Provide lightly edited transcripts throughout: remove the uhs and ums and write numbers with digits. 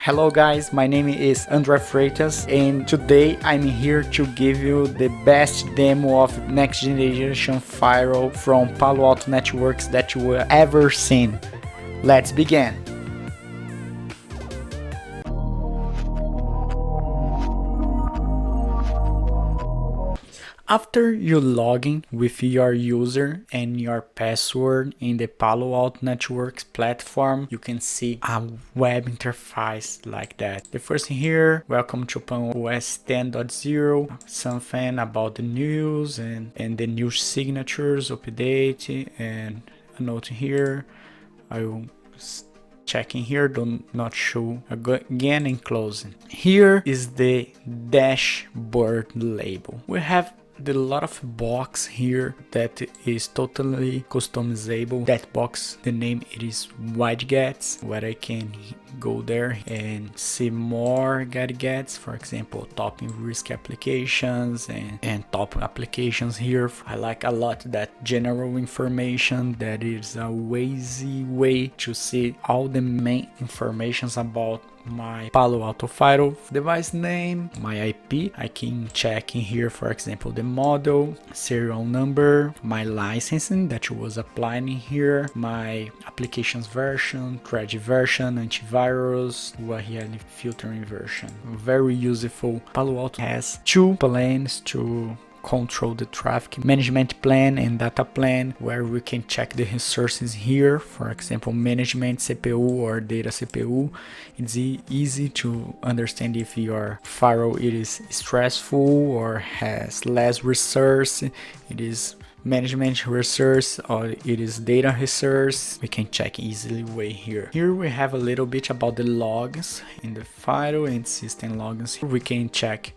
Hello guys, my name is André Freitas and today I'm here to give you the best demo of next generation firewall from Palo Alto Networks that you will ever seen. Let's begin. After you log in with your user and your password in the Palo Alto Networks platform, you can see a web interface like that. The first thing here, welcome to OS 10.0, something about the news and the new signatures update, and a note here. I will check in here, do not show again and closing. Here is the dashboard label. We have the lot of box here that is totally customizable. That box, the name it is widgets, where I can go there and see more gadgets, for example top risk applications and top applications here. I like a lot that general information, that is a easy way to see all the main informations about my Palo Alto firewall, device name, my IP. I can check in here, for example, the model, serial number, my licensing that was applied in here, my applications version, thread version, antivirus, URL filtering version. Very useful. Palo Alto has two plans to control the traffic: management plan and data plan, where we can check the resources here, for example management CPU or data CPU. It's easy to understand if your firewall it is stressful or has less resource, it is management resource or it is data resource. We can check easily way here. Here we have a little bit about the logs in the firewall and system logs. We can check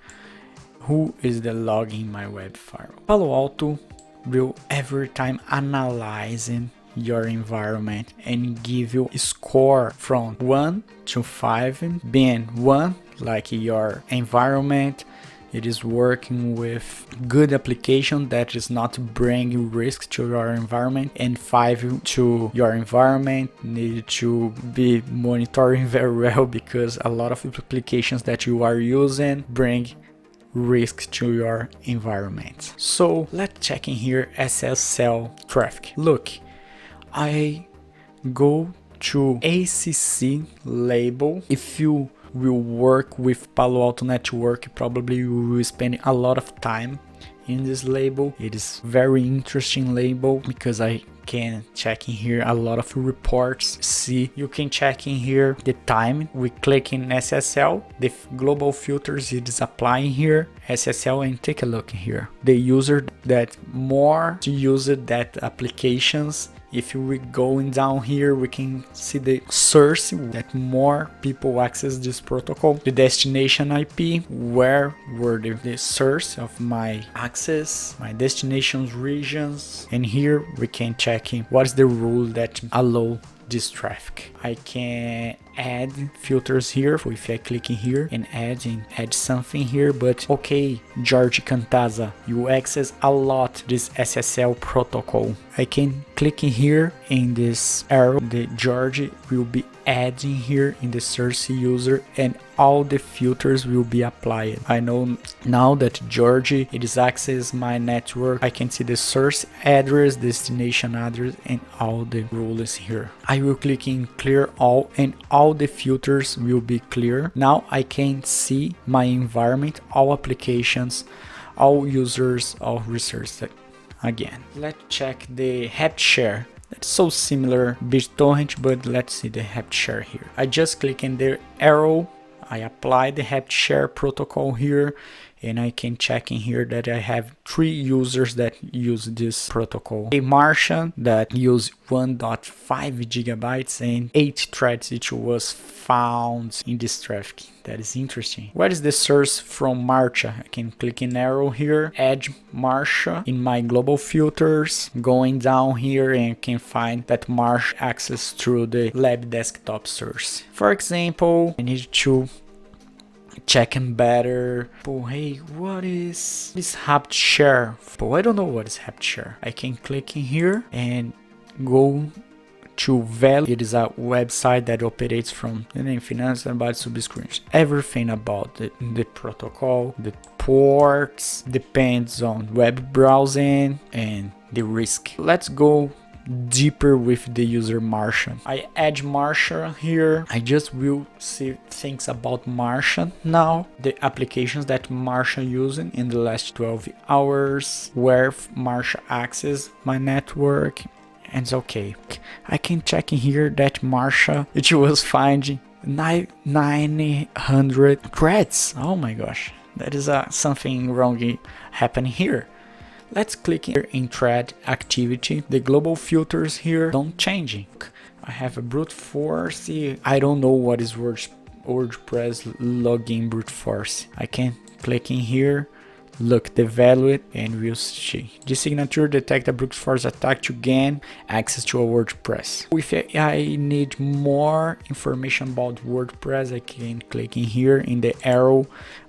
who is the log in my web firewall. Palo Alto will every time analyzing your environment and give you a score from 1 to 5, being 1 like your environment it is working with good application that is not bringing risk to your environment, and 5 to your environment need to be monitoring very well because a lot of applications that you are using bring risk to your environment. So let's check in here SSL Traffic. Look, I go to ACC label. If you will work with Palo Alto Network, probably you will spend a lot of time in this label. It is very interesting label because I can check in here a lot of reports. See, you can check in here the time. We click in SSL, the global filters it is applying here SSL, and take a look here the user that more to use it that applications. If we going down here, we can see the source that more people access this protocol, the destination IP, where were the source of my access, my destinations regions, and here we can check in what is the rule that allow this traffic. I can add filters here. So if I click in here and add something here, but okay, George Cantaza, you access a lot this SSL protocol. I can click in here in this arrow, the George will be adding here in the source user and all the filters will be applied. I know now that George it is access my network. I can see the source address, destination address, and all the rules here. I will click in clear all and all the filters will be clear. Now I can see my environment, all applications, all users, all resources. Again, let's check the apt share. That's so similar BitTorrent, but let's see the apt share here. I just click in the arrow, I apply the apt share protocol here, and I can check in here that I have 3 users that use this protocol. A Martian that use 1.5 gigabytes and 8 threads which was found in this traffic. That is interesting. What is the source from Marcha? I can click in arrow here, add Marcha in my global filters, going down here and can find that March access through the lab desktop source. For example, I need to checking better. Oh, hey, what is this apt share? Oh, I don't know what is apt share. I can click in here and go to value, it is a website that operates from the name, finance, and about subscriptions. Everything about the protocol, the ports, depends on web browsing and the risk. Let's go deeper with the user Martian. I add Martian here. I just will see things about Martian now, the applications that Martian using in the last 12 hours, where Martian access my network, and it's okay. I can check in here that Martian, it was finding 900 threads. Oh my gosh, that is something wrong happening here. Let's click here in thread activity. The global filters here don't change. I have a brute force. I don't know what is WordPress login brute force. I can click in here, look the value, and we'll see. The signature detect a brute force attack to gain access to a WordPress. If I need more information about WordPress, I can click in here in the arrow.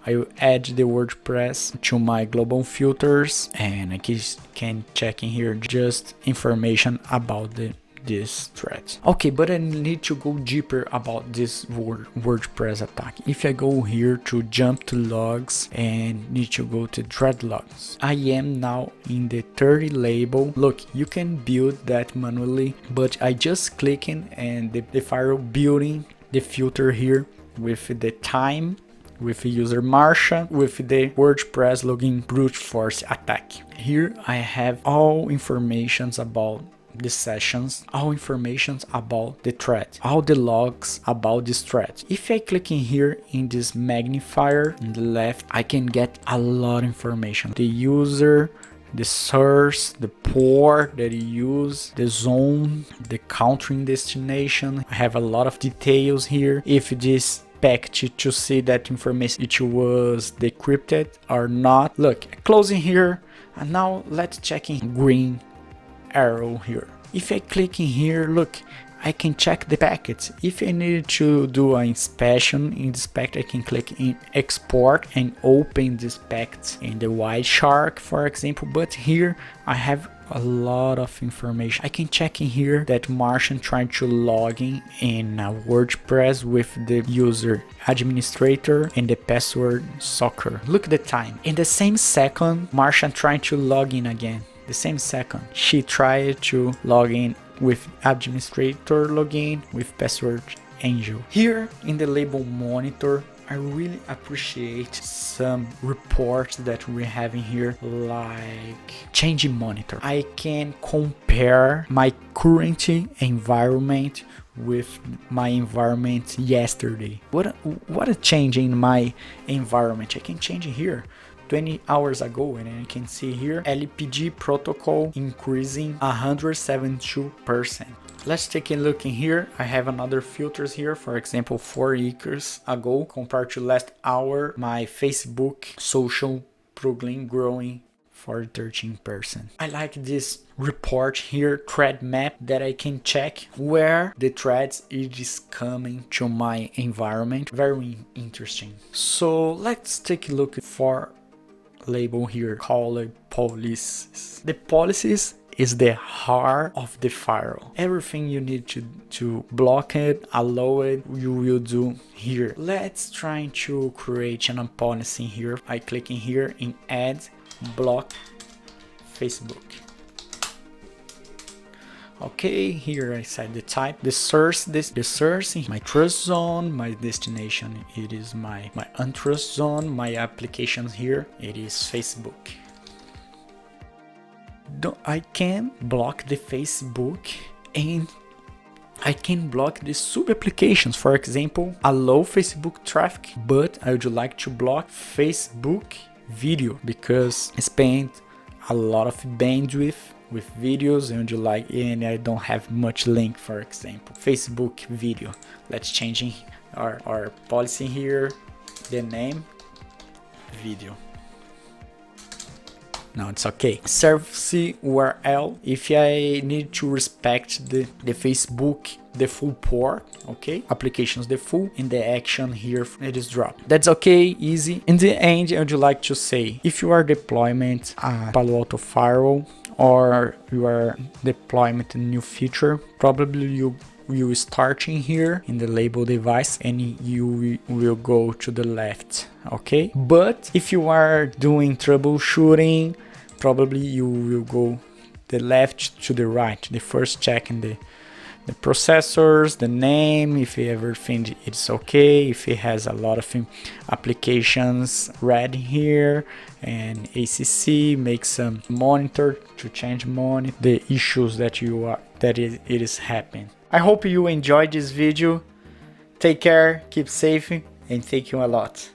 I will add the WordPress to my global filters, and I can check in here just information about this thread. Okay, but I need to go deeper about this WordPress attack. If I go here to jump to logs and need to go to thread logs, I am now in the 30 label. Look, you can build that manually, but I just clicking and the firewall building the filter here with the time, with the user Martian, with the WordPress login brute force attack. Here I have all informations about the sessions, all informations about the thread, all the logs about this thread. If I click in here in this magnifier on the left, I can get a lot of information. The user, the source, the port that you use, the zone, the country and destination. I have a lot of details here. If this packet to see that information it was decrypted or not. Look, closing here, and now let's check in green arrow here. If I click in here, look, I can check the packets. If I need to do an inspection in this packet, I can click in export and open this packet in the white shark, for example. But here I have a lot of information. I can check in here that Martian trying to log in WordPress with the user administrator and the password soccer. Look at the time. In the same second, Martian trying to log in again. The same second, she tried to log in with administrator login with password angel. Here in the label monitor, I really appreciate some reports that we have in here, like change monitor. I can compare my current environment with my environment yesterday. What a change in my environment. I can change here 20 hours ago, and I can see here LPG protocol increasing 172%. Let's take a look in here. I have another filters here. For example, 4 years ago compared to last hour, my Facebook social program growing for 13%. I like this report here, thread map, that I can check where the threads is coming to my environment. Very interesting. So let's take a look for label here called policies. The policies is the heart of the firewall. Everything you need to block it, allow it, you will do here. Let's try to create a policy here. I click in here in add block Facebook. Okay, here I set the type, the source, the source, my trust zone, my destination, it is my untrust zone, my applications here, it is Facebook. I can block the Facebook and I can block the sub applications. For example, allow Facebook traffic, but I would like to block Facebook video because I spend a lot of bandwidth with videos and I don't have much link. For example, Facebook video. Let's change our policy here, the name video. Now it's okay. Service URL, if I need to respect the Facebook, the full port, okay, applications the full, in the action here it is dropped. That's okay, easy. In the end, I would like to say, if you are deployment Palo Alto firewall or you are deploying a new feature, probably you will start in here in the label device and you will go to the left, okay? But if you are doing troubleshooting, probably you will go the left to the right. The first checking the processors, the name, if everything is okay, if it has a lot of applications read here, and ACC, make some monitor to change the issues that it is happening. I hope you enjoyed this video. Take care, keep safe, and thank you a lot.